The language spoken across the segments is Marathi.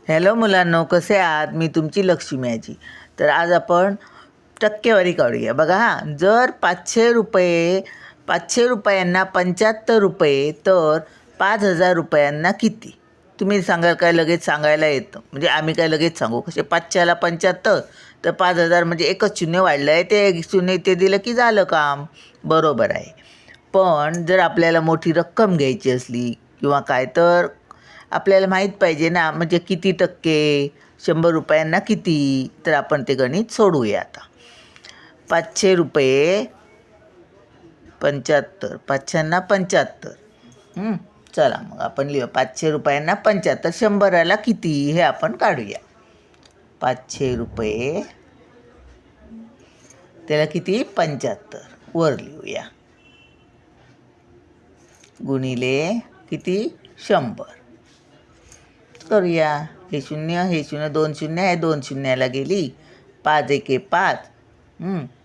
हॅलो मुलांनो, कसे आहात? मी तुमची लक्ष्मी आजी. तर आज आपण टक्केवारी काढूया. बघा जर 500 रुपयांना 75 रुपये तर 5,000 रुपयांना किती? तुम्ही सांगाल काय? लगेच सांगायला येतं. म्हणजे आम्ही काय लगेच सांगू? कसे 500ला 75 तर 5,000 म्हणजे एकच शून्य वाढलं आहे, ते एक शून्य ते दिलं की झालं काम. बरोबर आहे. पण जर आपल्याला मोठी रक्कम घ्यायची असली किंवा काय, तर आपल्याला माहीत पाहिजे ना, म्हणजे किती टक्के 100 रुपयांना किती. तर आपण ते गणित सोडवूया आता. 500 रुपये 75, 500 75. चला मग आपण लिहू. 500 रुपयांना 75, 100ला किती हे आपण काढूया. 500 रुपये त्याला किती? 75. वर लिहूया. गुणिले किती? 100. करूया. हे शून्य 2 शून्य आहे, 2 शून्याला गेली. 5 एके 5.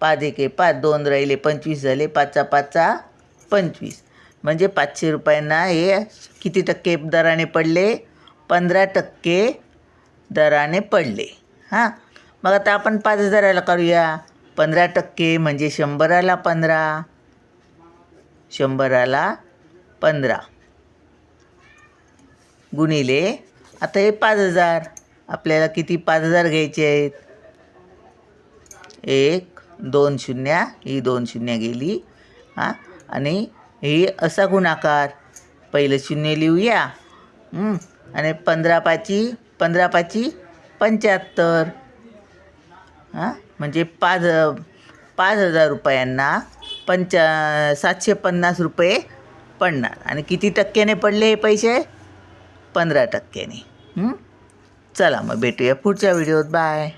5 एके 5, 2 राहिले 25 झाले. 5चा 5चा 25. म्हणजे 500 रुपयांना हे किती टक्के दराने पडले? 15% दराने पडले. मग आता आपण 5,000ला करूया. 15% म्हणजे 100ला 15. 100ला 15 गुणिले आता हे 5,000. आपल्याला किती 5,000 घ्यायचे आहेत? 1 2 शून्य, ही 2 शून्य गेली. आणि ही असा गुणाकार. पहिलं शून्य लिहूया. आणि 15 पाची 75. म्हणजे 5,000 रुपयांना 750 रुपये पडणार. आणि किती टक्क्याने पडले हे पैसे? 15%. चला मग भेटूया पुढच्या व्हिडिओत. बाय.